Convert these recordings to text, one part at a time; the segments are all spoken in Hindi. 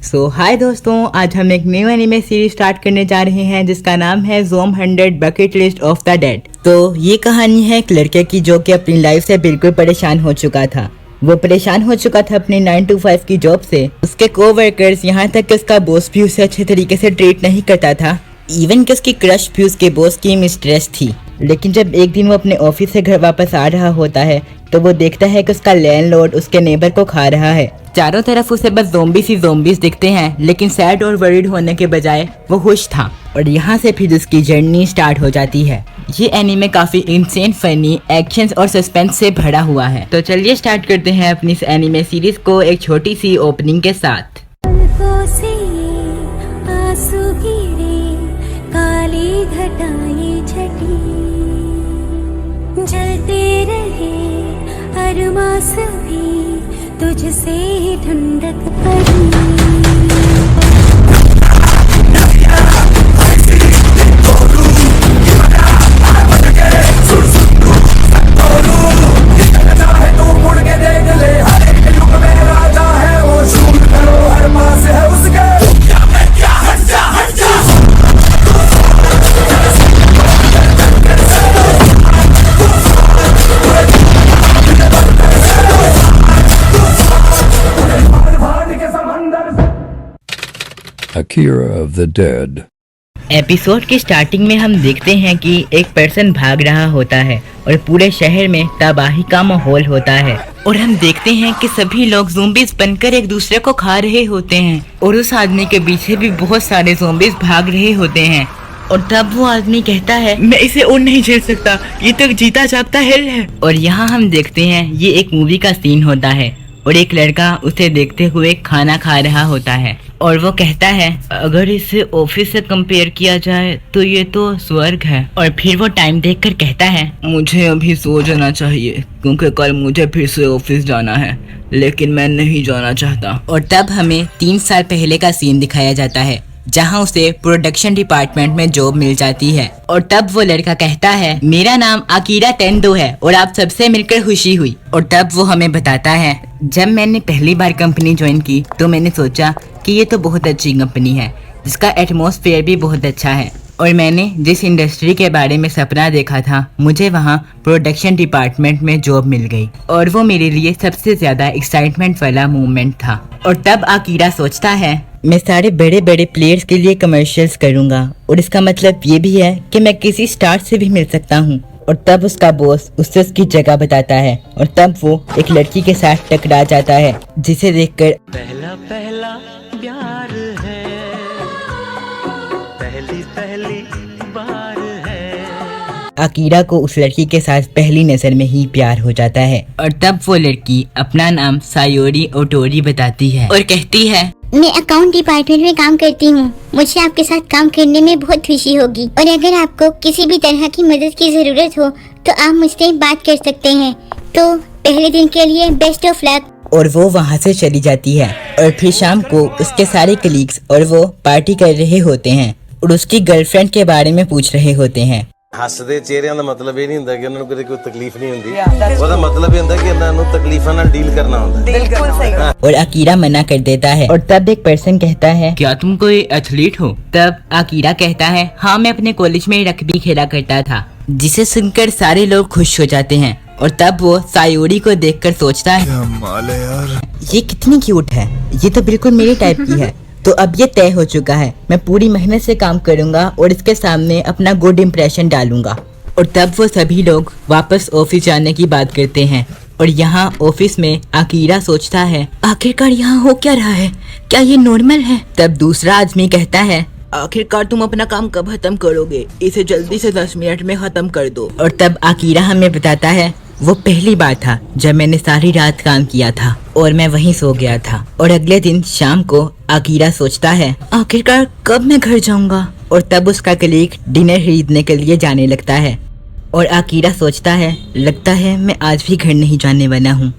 हाय दोस्तों, आज हम एक न्यू एनिमे सीरीज स्टार्ट करने जा रहे हैं जिसका नाम है ज़ोम 100 bucket list of the dead. तो ये कहानी है एक लड़के की जो कि अपनी लाइफ से बिल्कुल परेशान हो चुका था। वो परेशान हो चुका था अपनी 9 to 5 की जॉब से। उसके कोवर्कर्स यहाँ तक कि उसका बॉस भी उसे अच्छे तरीके से ट्रीट नहीं करता था। इवन कि उसकी क्रश भी उसके बॉस की मिस्ट्रेस थी। लेकिन जब एक दिन वो अपने ऑफिस से घर वापस आ रहा होता है तो वो देखता है कि उसका लैंडलॉर्ड उसके नेबर को खा रहा है। चारों तरफ उसे बस ज़ॉम्बीज़ दिखते हैं, लेकिन सैड और वरीड होने के बजाय वो खुश था। और यहाँ से फिर उसकी जर्नी स्टार्ट हो जाती है। ये एनीमे काफी इंसेन, फनी, एक्शंस और सस्पेंस से भरा हुआ है। तो चलिए स्टार्ट करते हैं अपनी इस एनीमे सीरीज को एक छोटी सी ओपनिंग के साथ। जलते रहे अरमां सभी, तुझसे ही ठंडक पड़ी। Akira of the Dead। Episode की स्टार्टिंग में हम देखते हैं कि एक पर्सन भाग रहा होता है और पूरे शहर में तबाही का माहौल होता है। और हम देखते हैं कि सभी लोग ज़ॉम्बीज़ बनकर एक दूसरे को खा रहे होते हैं और उस आदमी के पीछे भी बहुत सारे ज़ॉम्बीज़ भाग रहे होते हैं। और तब वो आदमी कहता है, मैं इसे और नहीं झेल सकता, ये तो जीता जागता हेल है। और यहाँ हम देखते हैं ये एक मूवी का सीन होता है और एक लड़का उसे देखते हुए खाना खा रहा होता है और वो कहता है, अगर इसे ऑफिस से कंपेयर किया जाए तो ये तो स्वर्ग है। और फिर वो टाइम देखकर कहता है, मुझे अभी सो जाना चाहिए क्योंकि कल मुझे फिर से ऑफिस जाना है, लेकिन मैं नहीं जाना चाहता। और तब हमें 3 साल पहले का सीन दिखाया जाता है जहां उसे प्रोडक्शन डिपार्टमेंट में जॉब मिल जाती है। और तब वो लड़का कहता है, मेरा नाम अकीरा टेंडो है और आप सबसे मिलकर खुशी हुई। और तब वो हमें बताता है, जब मैंने पहली बार कंपनी ज्वाइन की तो मैंने सोचा कि ये तो बहुत अच्छी कंपनी है जिसका एटमॉस्फेयर भी बहुत अच्छा है। और मैंने जिस इंडस्ट्री के बारे में सपना देखा था, मुझे वहाँ प्रोडक्शन डिपार्टमेंट में जॉब मिल गई और वो मेरे लिए सबसे ज्यादा एक्साइटमेंट वाला मोमेंट था। और तब अकीरा सोचता है, मैं सारे बड़े बड़े प्लेयर्स के लिए कमर्शियल्स करूंगा और इसका मतलब ये भी है कि मैं किसी स्टार से भी मिल सकता हूँ। और तब उसका बॉस उससे उसकी जगह बताता है और तब वो एक लड़की के साथ टकरा जाता है जिसे देखकर पहला पहला प्यार है, पहली पहली बार है। अकीरा को उस लड़की के साथ पहली नजर में ही प्यार हो जाता है। और तब वो लड़की अपना नाम सायोरी ओटोरी बताती है और कहती है, मैं अकाउंट डिपार्टमेंट में काम करती हूँ, मुझे आपके साथ काम करने में बहुत खुशी होगी और अगर आपको किसी भी तरह की मदद की जरूरत हो तो आप मुझसे बात कर सकते हैं। तो पहले दिन के लिए बेस्ट ऑफ लक। और वो वहाँ से चली जाती है। और फिर शाम को उसके सारे कलीग्स और वो पार्टी कर रहे होते हैं और उसकी गर्लफ्रेंड के बारे में पूछ रहे होते हैं। ਹੱਸਦੇ ਚਿਹਰਿਆਂ ਦਾ ਮਤਲਬ ਇਹ ਨਹੀਂ ਹੁੰਦਾ ਕਿ ਉਹਨਾਂ ਨੂੰ ਕਦੇ ਕੋਈ ਤਕਲੀਫ ਨਹੀਂ ਹੁੰਦੀ, ਉਹਦਾ ਮਤਲਬ ਇਹ ਹੁੰਦਾ ਕਿ ਇਹਨਾਂ ਨੂੰ ਤਕਲੀਫਾਂ ਨਾਲ ਡੀਲ करना ਹੁੰਦਾ। बिल्कुल सही। और अकीरा मना कर देता है। और तब एक पर्सन कहता है, क्या तुम कोई एथलीट हो? तब अकीरा कहता है, हाँ मैं अपने कॉलेज में रग्बी खेला करता था। जिसे सुनकर सारे लोग खुश हो जाते हैं। और तब वो सायोरी को देखकर सोचता है, क्या माल है यार, ये कितनी क्यूट है, ये तो बिल्कुल मेरे टाइप की है। तो अब ये तय हो चुका है, मैं पूरी मेहनत से काम करूंगा और इसके सामने अपना गुड इम्प्रेशन डालूंगा। और तब वो सभी लोग वापस ऑफिस जाने की बात करते हैं। और यहाँ ऑफिस में अकीरा सोचता है, आखिरकार यहाँ हो क्या रहा है, क्या ये नॉर्मल है? तब दूसरा आदमी कहता है, आखिरकार तुम अपना काम कब खत्म करोगे, इसे जल्दी से 10 मिनट में खत्म कर दो। और तब अकीरा हमें बताता है, वो पहली बार था जब मैंने सारी रात काम किया था और मैं वहीं सो गया था। और अगले दिन शाम को अकीरा सोचता है, आखिरकार कब मैं घर जाऊंगा? और तब उसका कलीग डिनर खरीदने के लिए जाने लगता है और अकीरा सोचता है, लगता है मैं आज भी घर नहीं जाने वाला हूँ।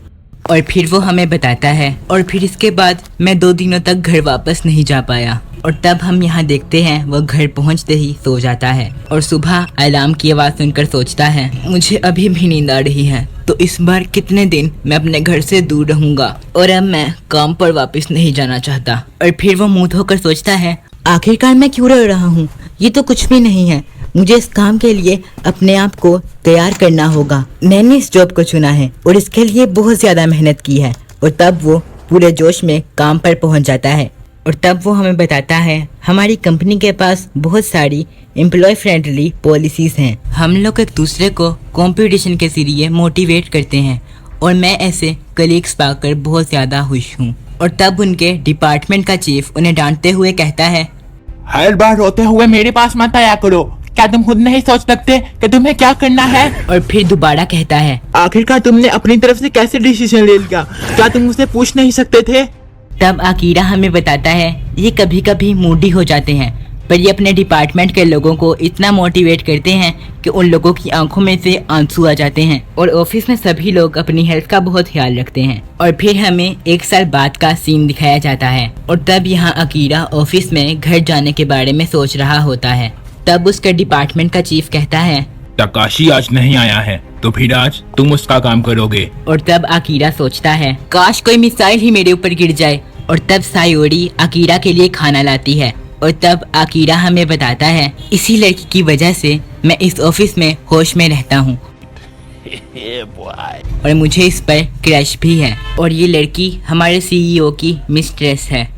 और फिर वो हमें बताता है, और फिर इसके बाद मैं 2 दिनों तक घर वापस नहीं जा पाया। और तब हम यहाँ देखते हैं वो घर पहुँचते ही सो जाता है और सुबह अलार्म की आवाज़ सुनकर सोचता है मुझे अभी भी नींद आ रही है, तो इस बार कितने दिन मैं अपने घर से दूर रहूंगा और अब मैं काम पर वापस नहीं जाना चाहता। और फिर वो मुंह धोकर सोचता है आखिरकार मैं क्यों रह रहा हूँ, ये तो कुछ भी नहीं है, मुझे इस काम के लिए अपने आप को तैयार करना होगा। मैंने इस जॉब को चुना है और इसके लिए बहुत ज्यादा मेहनत की है। और तब वो पूरे जोश में काम पर पहुंच जाता है और तब वो हमें बताता है हमारी कंपनी के पास बहुत सारी एम्प्लॉय फ्रेंडली पॉलिसीज हैं। हम लोग एक दूसरे को कंपटीशन के जरिए मोटिवेट करते हैं और मैं ऐसे कलीग्स पाकर बहुत ज़्यादा खुश हूँ। और तब उनके डिपार्टमेंट का चीफ उन्हें डांटते हुए कहता है हर बार रोते हुए मेरे पास मत आया करो, क्या तुम खुद नहीं सोच सकते कि तुम्हें क्या करना है? और फिर दोबारा कहता है आखिरकार तुमने अपनी तरफ से कैसे डिसीजन ले लिया, क्या तुम मुझसे पूछ नहीं सकते थे? तब आकीरा हमें बताता है ये कभी कभी मूडी हो जाते हैं, पर ये अपने डिपार्टमेंट के लोगों को इतना मोटिवेट करते हैं कि उन लोगों की आंखों में से आंसू आ जाते हैं और ऑफिस में सभी लोग अपनी हेल्थ का बहुत ख्याल रखते हैं। और फिर हमें 1 साल बाद का सीन दिखाया जाता है और तब यहाँ आकीरा ऑफिस में घर जाने के बारे में सोच रहा होता है। तब उसके डिपार्टमेंट का चीफ कहता है तकाशी आज नहीं आया है, तो फिर आज तुम उसका काम करोगे। और तब आकीरा सोचता है काश कोई मिसाइल ही मेरे ऊपर गिर जाए। और तब सायोरी आकीरा के लिए खाना लाती है और तब आकीरा हमें बताता है इसी लड़की की वजह से मैं इस ऑफिस में होश में रहता हूँ और मुझे इस पर क्रश भी है और ये लड़की हमारे सीईओ की मिस्ट्रेस है।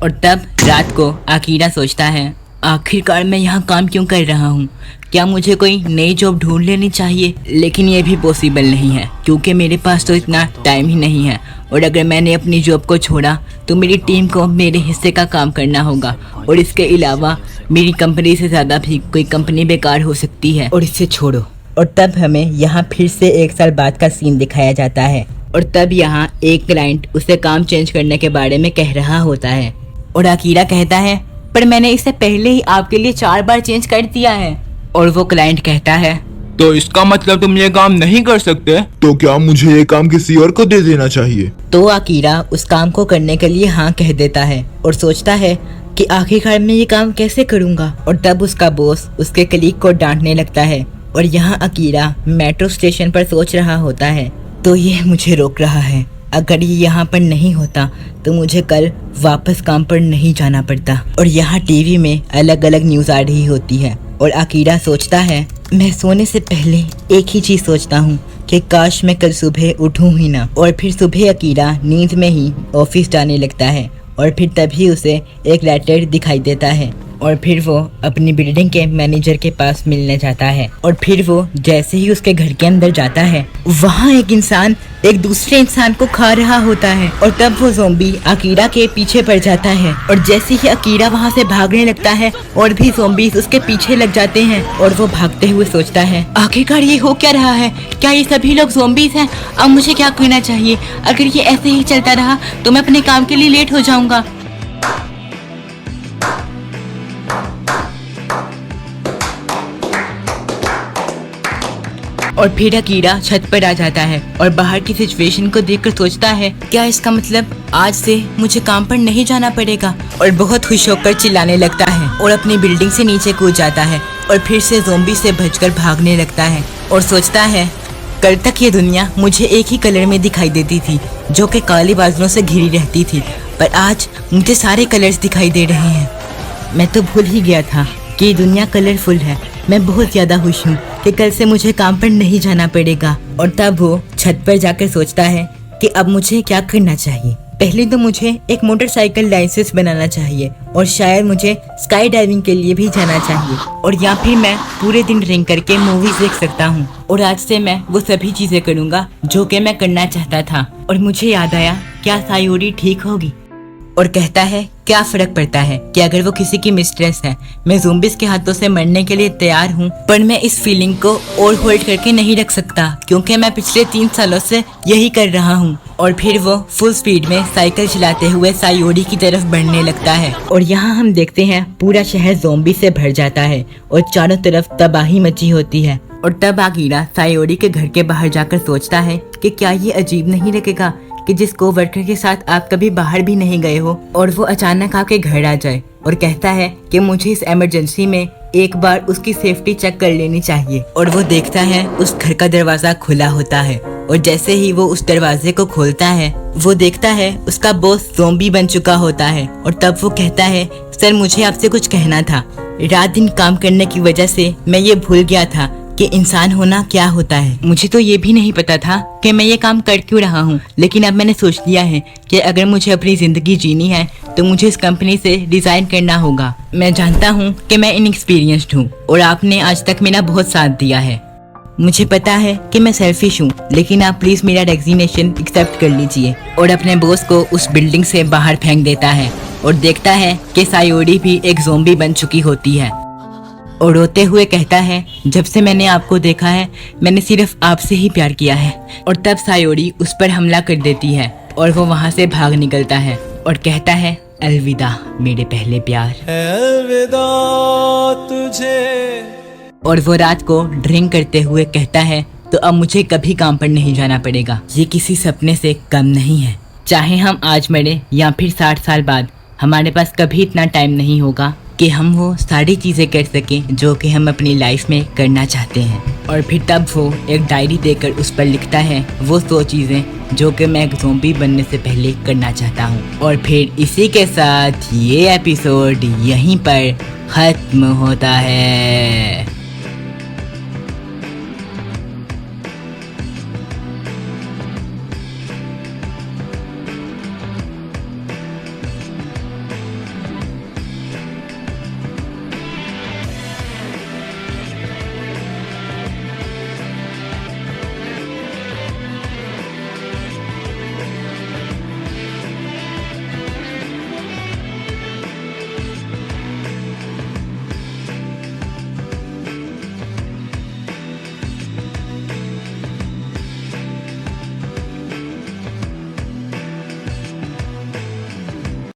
और तब रात को आकीरा सोचता है आखिरकार मैं यहाँ काम क्यों कर रहा हूँ, क्या मुझे कोई नई जॉब ढूंढ लेनी चाहिए? लेकिन ये भी पॉसिबल नहीं है क्योंकि मेरे पास तो इतना टाइम ही नहीं है और अगर मैंने अपनी जॉब को छोड़ा तो मेरी टीम को मेरे हिस्से का काम करना होगा और इसके अलावा मेरी कंपनी से ज़्यादा भी कोई कंपनी बेकार हो सकती है और इसे छोड़ो। और तब हमें यहाँ फिर से 1 साल बाद का सीन दिखाया जाता है और तब यहाँ एक क्लाइंट उसे काम चेंज करने के बारे में कह रहा होता है और आकीरा कहता है पर मैंने इसे पहले ही आपके लिए 4 बार चेंज कर दिया है। और वो क्लाइंट कहता है तो इसका मतलब तुम ये काम नहीं कर सकते? तो क्या मुझे ये काम किसी और को दे देना चाहिए? तो आकीरा उस काम को करने के लिए हाँ कह देता है और सोचता है कि आखिरकार मैं ये काम कैसे करूँगा। और तब उसका बॉस उसके कलीग को डांटने लगता है और यहाँ आकीरा मेट्रो स्टेशन पर सोच रहा होता है तो ये मुझे रोक रहा है, अगर ये यहाँ पर नहीं होता तो मुझे कल वापस काम पर नहीं जाना पड़ता। और यहाँ टीवी में अलग अलग न्यूज़ आ रही होती है और आकीरा सोचता है मैं सोने से पहले एक ही चीज़ सोचता हूँ कि काश मैं कल सुबह उठूँ ही ना। और फिर सुबह आकीरा नींद में ही ऑफिस जाने लगता है और फिर तभी उसे एक लेटर दिखाई देता है और फिर वो अपनी बिल्डिंग के मैनेजर के पास मिलने जाता है। और फिर वो जैसे ही उसके घर के अंदर जाता है वहाँ एक इंसान एक दूसरे इंसान को खा रहा होता है और तब वो ज़ोंबी आकीरा के पीछे पड़ जाता है और जैसे ही आकीरा वहाँ से भागने लगता है और भी ज़ोंबीज उसके पीछे लग जाते हैं और वो भागते हुए सोचता है आखिरकार ये हो क्या रहा है, क्या ये सभी लोग ज़ोंबीज हैं? अब मुझे क्या करना चाहिए? अगर ये ऐसे ही चलता रहा तो मैं अपने काम के लिए लेट हो जाऊंगा। और फिर आकीरा छत पर आ जाता है और बाहर की सिचुएशन को देखकर सोचता है क्या इसका मतलब आज से मुझे काम पर नहीं जाना पड़ेगा। और बहुत खुश होकर चिल्लाने लगता है और अपनी बिल्डिंग से नीचे कूद जाता है और फिर से ज़ोंबी से बचकर भागने लगता है और सोचता है कल तक ये दुनिया मुझे एक ही कलर में दिखाई देती थी जो कि काली बादलों से घिरी रहती थी, पर आज मुझे सारे कलर्स दिखाई दे रहे हैं। मैं तो भूल ही गया था कि ये दुनिया कलरफुल है। मैं बहुत ज़्यादा खुश हूँ कि कल से मुझे काम पर नहीं जाना पड़ेगा। और तब वो छत पर जाकर सोचता है कि अब मुझे क्या करना चाहिए। पहले तो मुझे एक मोटरसाइकिल लाइसेंस बनाना चाहिए और शायद मुझे स्काई डाइविंग के लिए भी जाना चाहिए और या फिर मैं पूरे दिन ड्रिंक करके मूवीज देख सकता हूँ और आज से मैं वो सभी चीजें करूँगा जो कि मैं करना चाहता था। और मुझे याद आया क्या सायोरी ठीक होगी और कहता है क्या फर्क पड़ता है कि अगर वो किसी की मिस्ट्रेस है। मैं ज़ोंबीज के हाथों से मरने के लिए तैयार हूँ, पर मैं इस फीलिंग को और होल्ड करके नहीं रख सकता क्योंकि मैं पिछले 3 सालों से यही कर रहा हूँ। और फिर वो फुल स्पीड में साइकिल चलाते हुए सायोरी की तरफ बढ़ने लगता है और यहाँ हम देखते हैं पूरा शहर ज़ोंबी से भर जाता है और चारों तरफ तबाही मची होती है। और तब आकीरा सायोरी के घर के बाहर जाकर सोचता है कि क्या ये अजीब नहीं लगेगा कि जिस कोवर्कर के साथ आप कभी बाहर भी नहीं गए हो और वो अचानक आपके घर आ जाए और कहता है कि मुझे इस इमरजेंसी में एक बार उसकी सेफ्टी चेक कर लेनी चाहिए। और वो देखता है उस घर का दरवाजा खुला होता है और जैसे ही वो उस दरवाजे को खोलता है वो देखता है उसका बॉस ज़ॉम्बी बन चुका होता है। और तब वो कहता है, सर मुझे आपसे कुछ कहना था। रात दिन काम करने की वजह से मैं ये भूल गया था कि इंसान होना क्या होता है। मुझे तो ये भी नहीं पता था कि मैं ये काम कर क्यों रहा हूँ, लेकिन अब मैंने सोच लिया है कि अगर मुझे अपनी जिंदगी जीनी है तो मुझे इस कंपनी से रिजाइन करना होगा। मैं जानता हूँ कि मैं इनएक्सपीरियंस्ड हूँ और आपने आज तक मेरा बहुत साथ दिया है। मुझे पता है कि मैं सेल्फिश हूँ, लेकिन आप प्लीज मेरा रेजिग्नेशन एक्सेप्ट कर लीजिए। और अपने बॉस को उस बिल्डिंग से बाहर फेंक देता है और देखता है कि सायोरी भी एक ज़ॉम्बी बन चुकी होती है और रोते हुए कहता है, जब से मैंने आपको देखा है मैंने सिर्फ आपसे ही प्यार किया है। और तब सायोरी उस पर हमला कर देती है और वो वहाँ से भाग निकलता है और कहता है, अलविदा मेरे पहले प्यार। अलविदा तुझे। और वो रात को ड्रिंक करते हुए कहता है, तो अब मुझे कभी काम पर नहीं जाना पड़ेगा। ये किसी सपने से कम नहीं है। चाहे हम आज मरे या फिर 60 साल बाद, हमारे पास कभी इतना टाइम नहीं होगा कि हम वो सारी चीज़ें कर सकें जो कि हम अपनी लाइफ में करना चाहते हैं। और फिर तब वो एक डायरी देकर उस पर लिखता है वो 100 चीज़ें जो कि मैं एक ज़ॉम्बी बनने से पहले करना चाहता हूँ। और फिर इसी के साथ ये एपिसोड यहीं पर ख़त्म होता है।